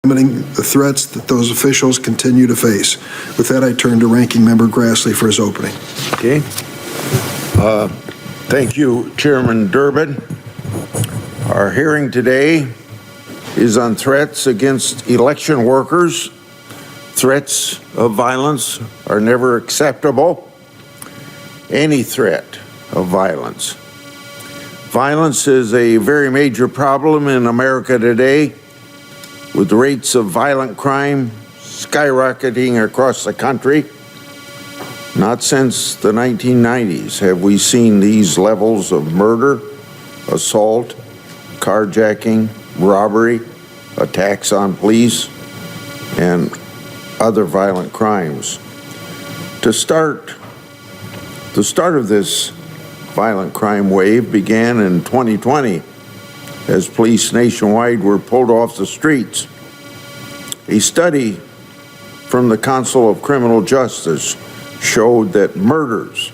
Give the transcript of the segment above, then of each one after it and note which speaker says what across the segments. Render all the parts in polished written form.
Speaker 1: limiting the threats that those officials continue to face. With that, I turn to Ranking Member Grassley for his opening.
Speaker 2: Okay. Thank you, Chairman Durbin. Our hearing today is on threats against election workers. Threats of violence are never acceptable. Any threat of violence. Violence is a very major problem in America today, with rates of violent crime skyrocketing across the country. Not since the 1990s have we seen these levels of murder, assault, carjacking, robbery, attacks on police, and other violent crimes. The start of this violent crime wave began in 2020 as police nationwide were pulled off the streets. A study from the Council of Criminal Justice showed that murders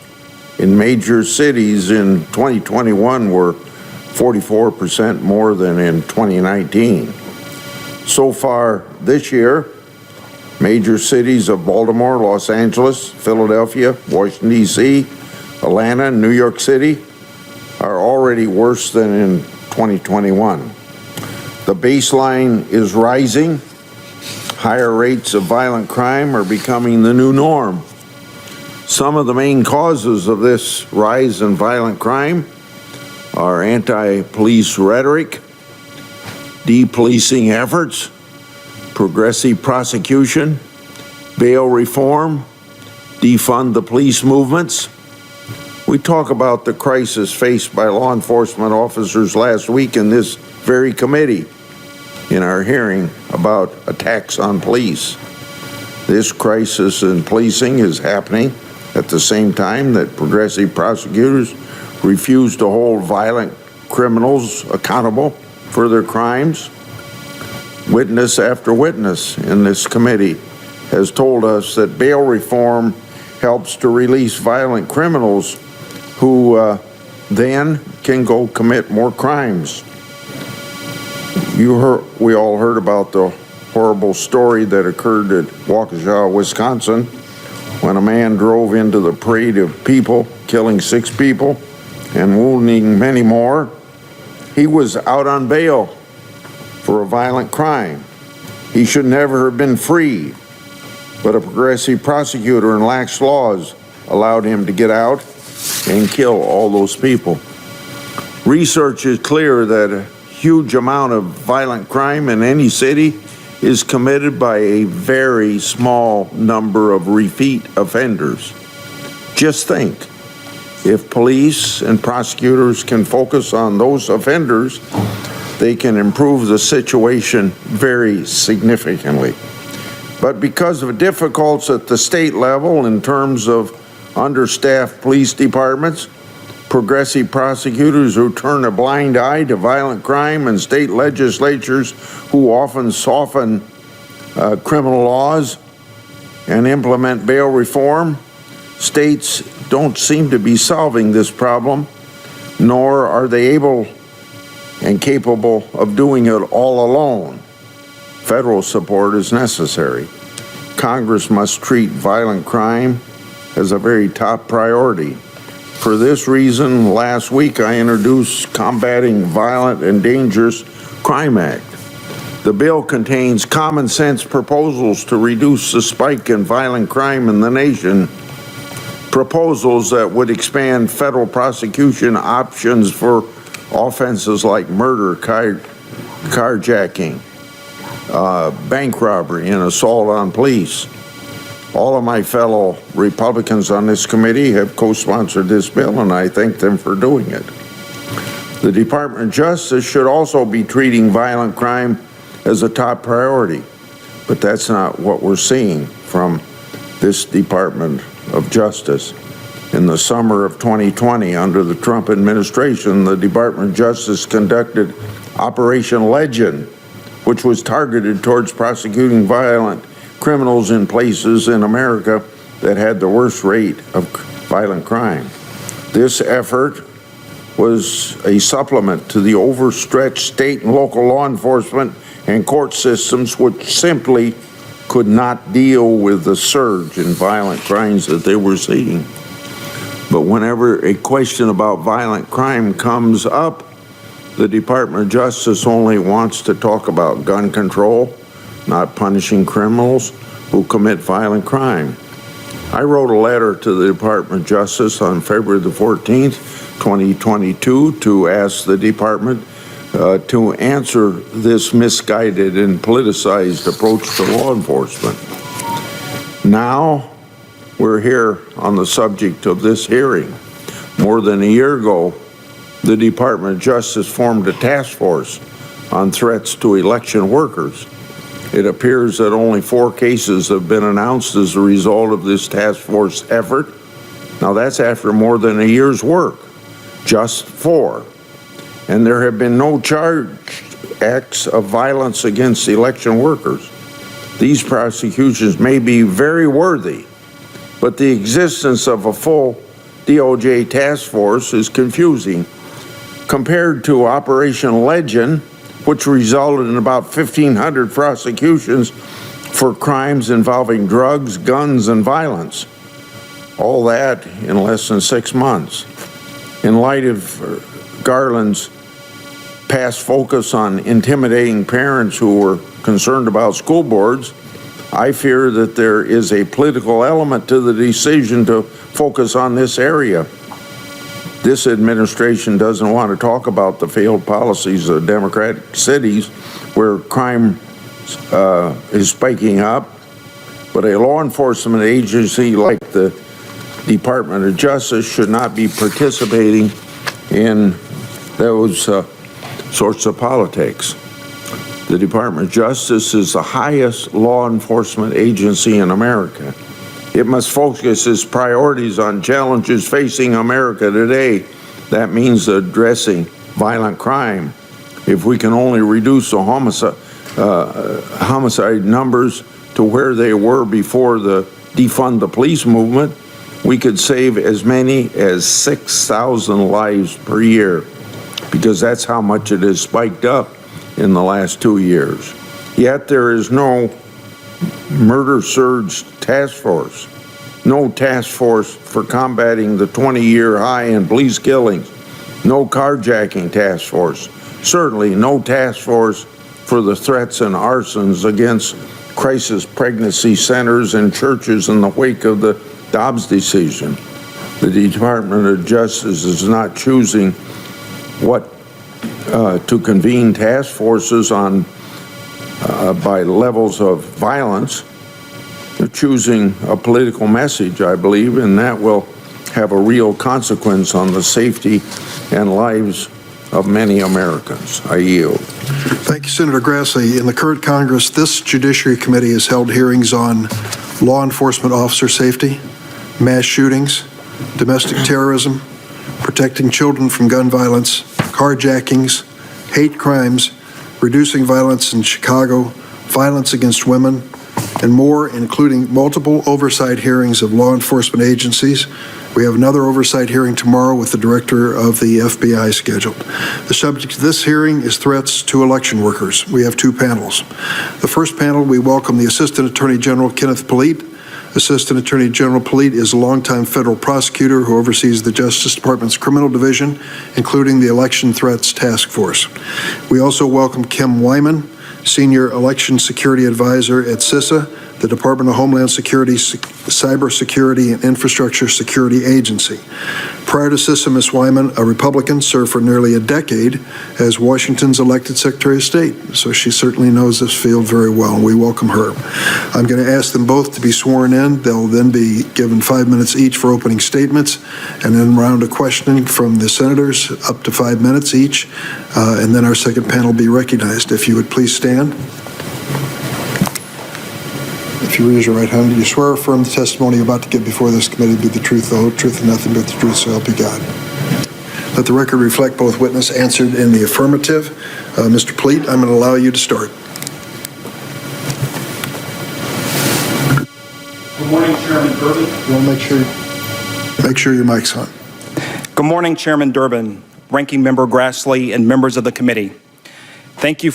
Speaker 2: in major cities in 2021 were 44% more than in 2019. So far this year, major cities of Baltimore, Los Angeles, Philadelphia, Washington, D.C., Atlanta, and New York City are already worse than in 2021. The baseline is rising. Higher rates of violent crime are becoming the new norm. Some of the main causes of this rise in violent crime are anti-police rhetoric, de-policing efforts, progressive prosecution, bail reform, defund the police movements. We talk about the crisis faced by law enforcement officers last week in this very committee in our hearing about attacks on police. This crisis in policing is happening at the same time that progressive prosecutors refuse to hold violent criminals accountable for their crimes. Witness after witness in this committee has told us that bail reform helps to release violent criminals who then can go commit more crimes. We all heard about the horrible story that occurred at Waukesha, Wisconsin, when a man drove into the parade of people, killing 6 people and wounding many more. He was out on bail for a violent crime. He should never have been free, but a progressive prosecutor and lax laws allowed him to get out and kill all those people. Research is clear that a huge amount of violent crime in any city is committed by a very small number of repeat offenders. Just think, if police and prosecutors can focus on those offenders, they can improve the situation very significantly. But because of difficulties at the state level in terms of understaffed police departments, progressive prosecutors who turn a blind eye to violent crime, and state legislatures who often soften criminal laws and implement bail reform, states don't seem to be solving this problem, nor are they able and capable of doing it all alone. Federal support is necessary. Congress must treat violent crime as a very top priority. For this reason, last week I introduced Combating Violent and Dangerous Crime Act. The bill contains common sense proposals to reduce the spike in violent crime in the nation, proposals that would expand federal prosecution options for offenses like murder, carjacking, bank robbery, and assault on police. All of my fellow Republicans on this committee have co-sponsored this bill, and I thank them for doing it. The Department of Justice should also be treating violent crime as a top priority, but that's not what we're seeing from this Department of Justice. In the summer of 2020, under the Trump administration, the Department of Justice conducted Operation Legend, which was targeted towards prosecuting violent criminals in places in America that had the worst rate of violent crime. This effort was a supplement to the overstretched state and local law enforcement and court systems which simply could not deal with the surge in violent crimes that they were seeing. But whenever a question about violent crime comes up, the Department of Justice only wants to talk about gun control, not punishing criminals who commit violent crime. I wrote a letter to the Department of Justice on February the 14th, 2022, to ask the department to answer this misguided and politicized approach to law enforcement. Now, we're here on the subject of this hearing. More than a year ago, the Department of Justice formed a task force on threats to election workers. It appears that only 4 cases have been announced as a result of this task force effort. Now, that's after more than a year's work, just 4. And there have been no charged acts of violence against election workers. These prosecutions may be very worthy, but the existence of a full DOJ task force is confusing. Compared to Operation Legend, which resulted in about 1,500 prosecutions for crimes involving drugs, guns, and violence. All that in less than 6 months. In light of Garland's past focus on intimidating parents who were concerned about school boards, I fear that there is a political element to the decision to focus on this area. This administration doesn't want to talk about the failed policies of Democratic cities where crime is spiking up, but a law enforcement agency like the Department of Justice should not be participating in those sorts of politics. The Department of Justice is the highest law enforcement agency in America. It must focus its priorities on challenges facing America today. That means addressing violent crime. If we can only reduce the homicide numbers to where they were before the defund the police movement, we could save as many as 6,000 lives per year, because that's how much it has spiked up in the last 2 years. Yet there is no murder surge task force, no task force for combating the 20-year high in police killings, no carjacking task force, certainly no task force for the threats and arsons against crisis pregnancy centers and churches in the wake of the Dobbs decision. The Department of Justice is not choosing what to convene task forces on by levels of violence. They're choosing a political message, I believe, and that will have a real consequence on the safety and lives of many Americans. I yield.
Speaker 1: Thank you, Senator Grassley. In the current Congress, this Judiciary Committee has held hearings on law enforcement officer safety, mass shootings, domestic terrorism, protecting children from gun violence, carjackings, hate crimes, reducing violence in Chicago, violence against women, and more, including multiple oversight hearings of law enforcement agencies. We have another oversight hearing tomorrow with the director of the FBI scheduled. The subject of this hearing is threats to election workers. We have 2 panels. The first panel, we welcome the Assistant Attorney General Kenneth Polite. Assistant Attorney General Polite is a longtime federal prosecutor who oversees the Justice Department's criminal division, including the Election Threats Task Force. We also welcome Kim Wyman, Senior Election Security Advisor at CISA, the Department of Homeland Security's Cybersecurity and Infrastructure Security Agency. Prior to CISA, Ms. Wyman, a Republican, served for nearly a decade as Washington's elected Secretary of State, so she certainly knows this field very well, and we welcome her. I'm going to ask them both to be sworn in. They'll then be given 5 minutes each for opening statements, and then a round of questioning from the senators, up to 5 minutes each, and then our second panel will be recognized. If you would please stand. If you raise your right hand, do you swear or affirm the testimony you're about to give before this committee be the truth, the whole truth, and nothing but the truth, so help you God? Let the record reflect both witness answered in the affirmative. Mr. Polite, I'm going to allow you to start.
Speaker 3: Good morning, Chairman Durbin.
Speaker 1: You want to make sure your mic's on.
Speaker 3: Good morning, Chairman Durbin, Ranking Member Grassley, and members of the committee. Thank you